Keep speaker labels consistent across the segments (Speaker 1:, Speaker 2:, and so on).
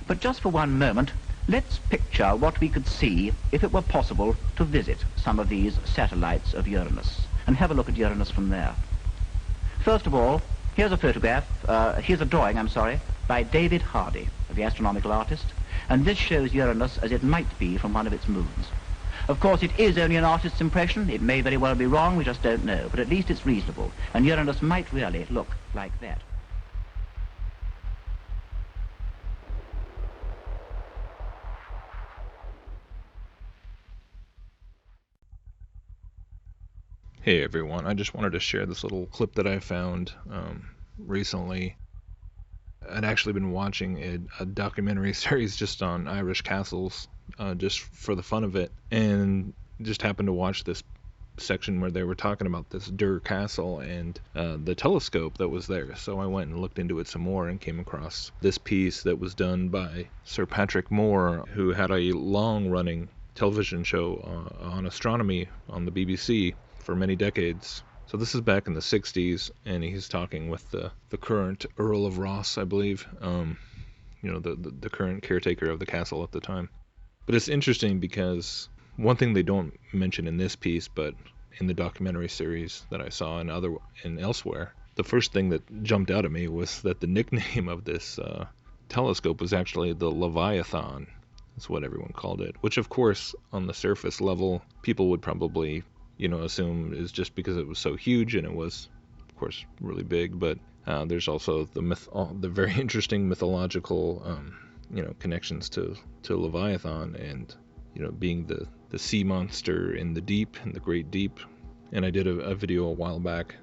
Speaker 1: But just for one moment, let's picture what we could see if it were possible to visit some of these satellites of Uranus and have a look at Uranus from there. First of all, here's a photograph, here's a drawing, by David Hardy, the astronomical artist, and this shows Uranus as it might be from one of its moons. Of course, it is only an artist's impression. It may very well be wrong, we just don't know, but at least it's reasonable, and Uranus might really look like that.
Speaker 2: Hey everyone, I just wanted to share this little clip that I found recently. I'd actually been watching a documentary series just on Irish castles, just for the fun of it, and just happened to watch this section where they were talking about this Dur castle and the telescope that was there. So I went and looked into it some more and came across this piece that was done by Sir Patrick Moore, who had a long-running television show on astronomy on the BBC for many decades. So this is back in the 60s, and he's talking with the current Earl of Ross, I believe, the current caretaker of the castle at the time. But it's interesting because one thing they don't mention in this piece, but in the documentary series that I saw and elsewhere, the first thing that jumped out at me was that the nickname of this telescope was actually the Leviathan. That's what everyone called it, which of course on the surface level people would probably assume is just because it was so huge, and it was of course really big, but there's also the very interesting mythological connections to Leviathan, and being the sea monster in the deep, in the great deep. And I did a video a while back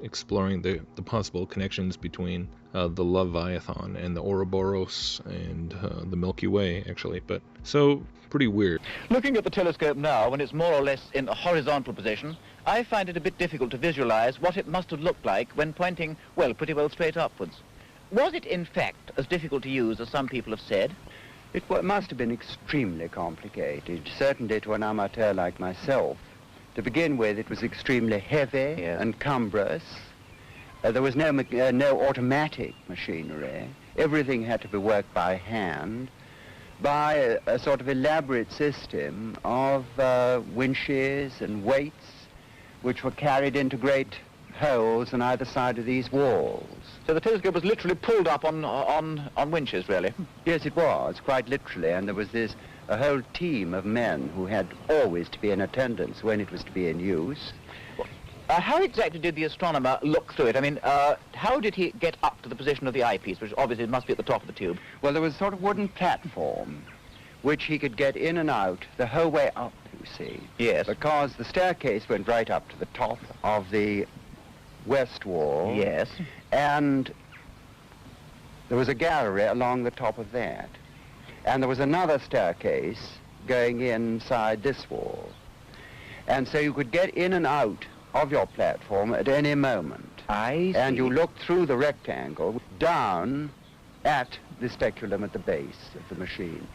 Speaker 2: exploring the possible connections between the Leviathan and the Ouroboros and the Milky Way, actually. But so pretty weird.
Speaker 1: Looking at the telescope now, when it's more or less in a horizontal position, I find it a bit difficult to visualize what it must have looked like when pointing, well, pretty well straight upwards. Was it, in fact, as difficult to use as some people have said?
Speaker 3: It must have been extremely complicated, certainly to an amateur like myself. To begin with, it was extremely heavy and cumbrous. There was no automatic machinery. Everything had to be worked by hand, by a sort of elaborate system of winches and weights, which were carried into great holes on either side of these walls.
Speaker 1: So the telescope was literally pulled up on winches, really?
Speaker 3: Yes, it was, quite literally, and there was a whole team of men who had always to be in attendance when it was to be in use.
Speaker 1: How exactly did the astronomer look through it? I mean, how did he get up to the position of the eyepiece, which obviously must be at the top of the tube?
Speaker 3: Well, there was a sort of wooden platform which he could get in and out the whole way up, you see.
Speaker 1: Yes.
Speaker 3: Because the staircase went right up to the top of the west wall.
Speaker 1: Yes.
Speaker 3: And there was a gallery along the top of that. And there was another staircase going inside this wall. And so you could get in and out of your platform at any moment.
Speaker 1: I see.
Speaker 3: And you look through the rectangle down at the speculum at the base of the machine.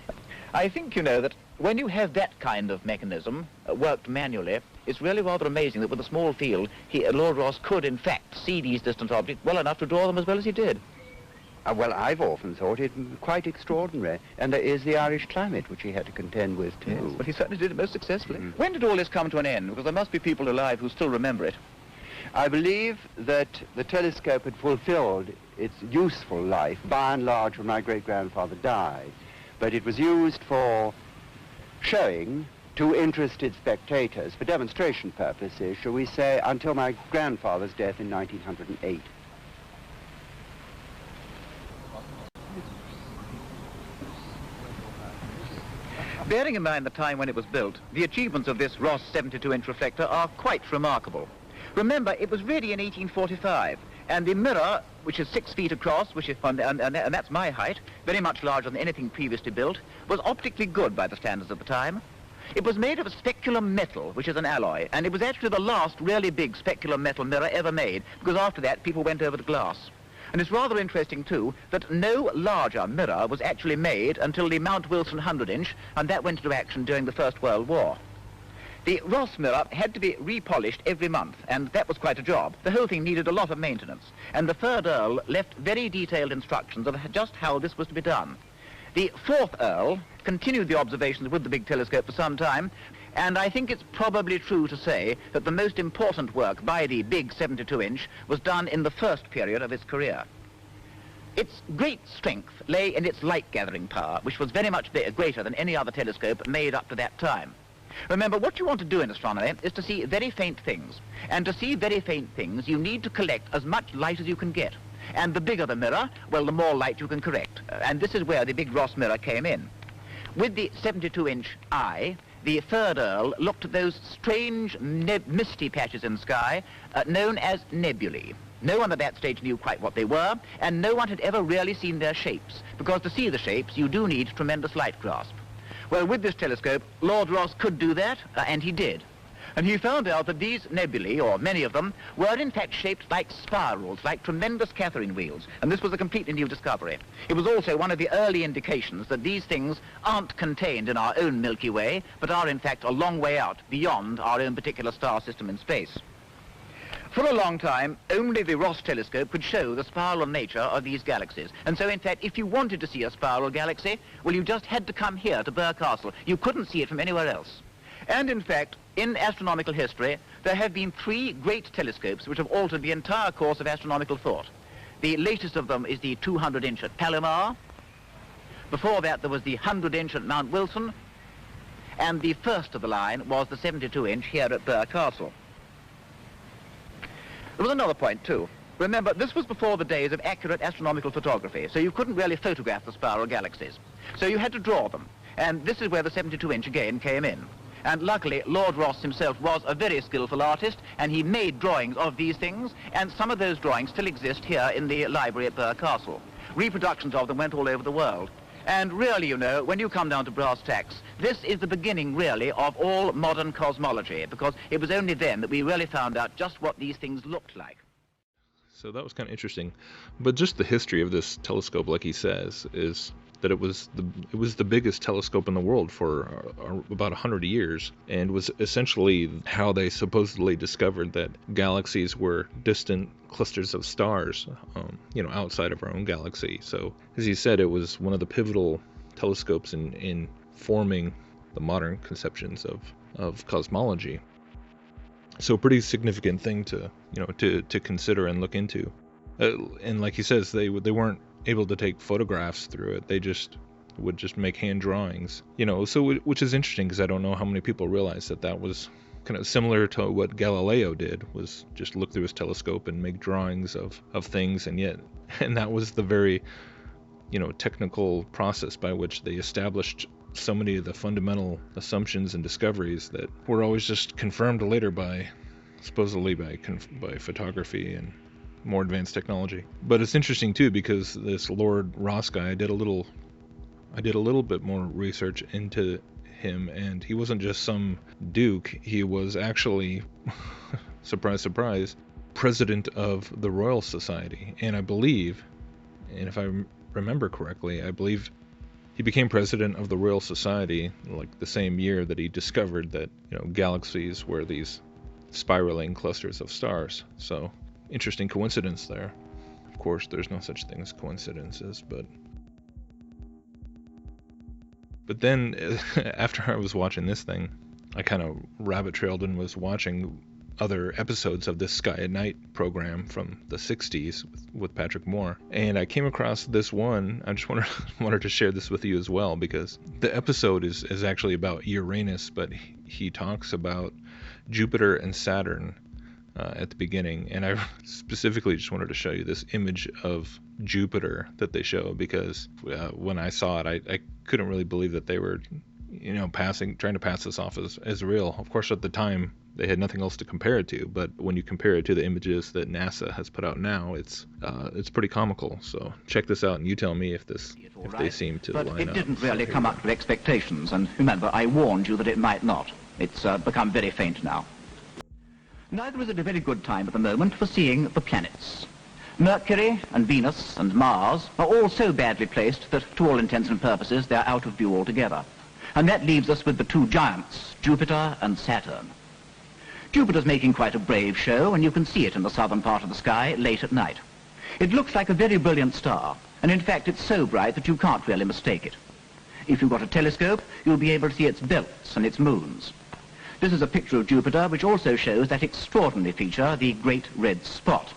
Speaker 1: I think, that when you have that kind of mechanism worked manually, it's really rather amazing that with a small field, Lord Ross could, in fact, see these distant objects well enough to draw them as well as he did.
Speaker 3: Well, I've often thought it quite extraordinary. And there is the Irish climate, which he had to contend with, too.
Speaker 1: Yes, but he certainly did it most successfully. When did all this come to an end? Because there must be people alive who still remember it.
Speaker 3: I believe that the telescope had fulfilled its useful life, by and large, when my great-grandfather died. But it was used for showing to interested spectators, for demonstration purposes, shall we say, until my grandfather's death in 1908.
Speaker 1: Bearing in mind the time when it was built, the achievements of this Ross 72-inch reflector are quite remarkable. Remember, it was really in 1845, and the mirror, which is 6 feet across, which is, and that's my height, very much larger than anything previously built, was optically good by the standards of the time. It was made of a speculum metal, which is an alloy, and it was actually the last really big speculum metal mirror ever made, because after that people went over to glass. And it's rather interesting, too, that no larger mirror was actually made until the Mount Wilson 100-inch, and that went into action during the First World War. The Ross mirror had to be repolished every month, and that was quite a job. The whole thing needed a lot of maintenance, and the third Earl left very detailed instructions of just how this was to be done. The fourth Earl continued the observations with the big telescope for some time, and I think it's probably true to say that the most important work by the big 72-inch was done in the first period of its career. Its great strength lay in its light-gathering power, which was very much greater than any other telescope made up to that time. Remember, what you want to do in astronomy is to see very faint things. And to see very faint things, you need to collect as much light as you can get. And the bigger the mirror, well, the more light you can correct. And this is where the big Ross mirror came in. With the 72-inch eye, the third Earl looked at those strange misty patches in the sky known as nebulae. No one at that stage knew quite what they were, and no one had ever really seen their shapes, because to see the shapes, you do need tremendous light grasp. Well, with this telescope, Lord Ross could do that, and he did. And he found out that these nebulae, or many of them, were in fact shaped like spirals, like tremendous Catherine wheels, and this was a completely new discovery. It was also one of the early indications that these things aren't contained in our own Milky Way, but are in fact a long way out, beyond our own particular star system in space. For a long time, only the Ross telescope could show the spiral nature of these galaxies. And so, in fact, if you wanted to see a spiral galaxy, well, you just had to come here to Burr Castle. You couldn't see it from anywhere else. And, in fact, in astronomical history, there have been three great telescopes which have altered the entire course of astronomical thought. The latest of them is the 200-inch at Palomar. Before that, there was the 100-inch at Mount Wilson. And the first of the line was the 72-inch here at Burr Castle. There was another point, too. Remember, this was before the days of accurate astronomical photography, so you couldn't really photograph the spiral galaxies. So you had to draw them, and this is where the 72-inch again came in. And luckily, Lord Ross himself was a very skillful artist, and he made drawings of these things, and some of those drawings still exist here in the library at Burr Castle. Reproductions of them went all over the world. And really, you know, when you come down to brass tacks, this is the beginning, really, of all modern cosmology, because it was only then that we really found out just what these things looked like.
Speaker 2: So that was kind of interesting. But just the history of this telescope, like he says, is that it was the biggest telescope in the world for about 100 years, and was essentially how they supposedly discovered that galaxies were distant clusters of stars, outside of our own galaxy. So, as he said, it was one of the pivotal telescopes in forming the modern conceptions of cosmology. So, a pretty significant thing to consider and look into. And like he says, they weren't able to take photographs through it. They would just make hand drawings, so which is interesting, because I don't know how many people realize that was kind of similar to what Galileo did, was just look through his telescope and make drawings of things, and that was the very technical process by which they established so many of the fundamental assumptions and discoveries that were always just confirmed later supposedly by photography and more advanced technology. But it's interesting too, because this Lord Ross guy, I did a little bit more research into him, and he wasn't just some duke. He was actually, surprise, surprise, president of the Royal Society. And I believe, and if I remember correctly, I believe he became president of the Royal Society like the same year that he discovered that galaxies were these spiraling clusters of stars. So interesting coincidence there. Of course, there's no such thing as coincidences, but then after I was watching this thing, I kind of rabbit trailed and was watching other episodes of this Sky at Night program from the 60s with Patrick Moore, and I came across this one. I just wanted to share this with you as well, because the episode is actually about Uranus, but he talks about Jupiter and Saturn at the beginning, and I specifically just wanted to show you this image of Jupiter that they show, because when I saw it, I couldn't really believe that they were trying to pass this off as real. Of course, at the time they had nothing else to compare it to, but when you compare it to the images that NASA has put out now, it's pretty comical. So check this out, and you tell me if they seem to line up.
Speaker 1: But it didn't really come up to expectations, and remember, I warned you that it might not. It's become very faint now. Neither is it a very good time at the moment for seeing the planets. Mercury and Venus and Mars are all so badly placed that, to all intents and purposes, they're out of view altogether. And that leaves us with the two giants, Jupiter and Saturn. Jupiter's making quite a brave show, and you can see it in the southern part of the sky late at night. It looks like a very brilliant star, And in fact, it's so bright that you can't really mistake it. If you've got a telescope, you'll be able to see its belts and its moons. This is a picture of Jupiter, which also shows that extraordinary feature, the Great Red Spot.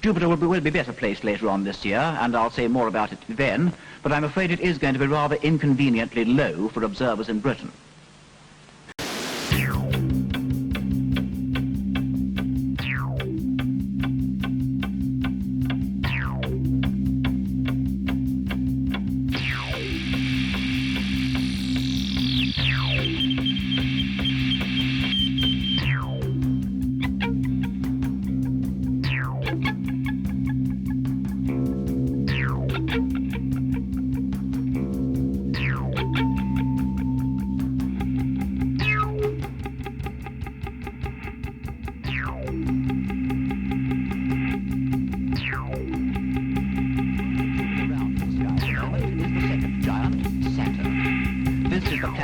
Speaker 1: Jupiter will be better placed later on this year, and I'll say more about it then, but I'm afraid it is going to be rather inconveniently low for observers in Britain.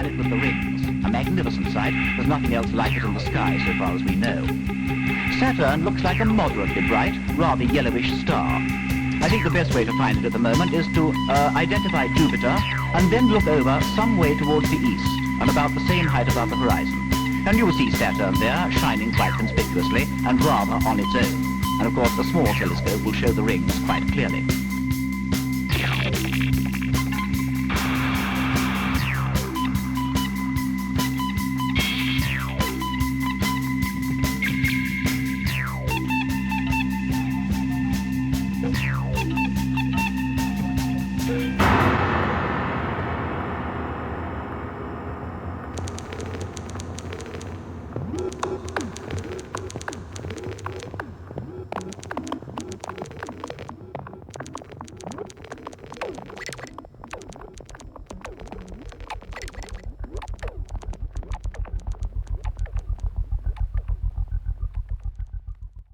Speaker 1: With the rings, a magnificent sight. There's nothing else like it in the sky so far as we know. Saturn looks like a moderately bright, rather yellowish star. I think the best way to find it at the moment is to identify Jupiter and then look over some way towards the east and about the same height above the horizon. And you will see Saturn there, shining quite conspicuously and rather on its own. And of course the small telescope will show the rings quite clearly.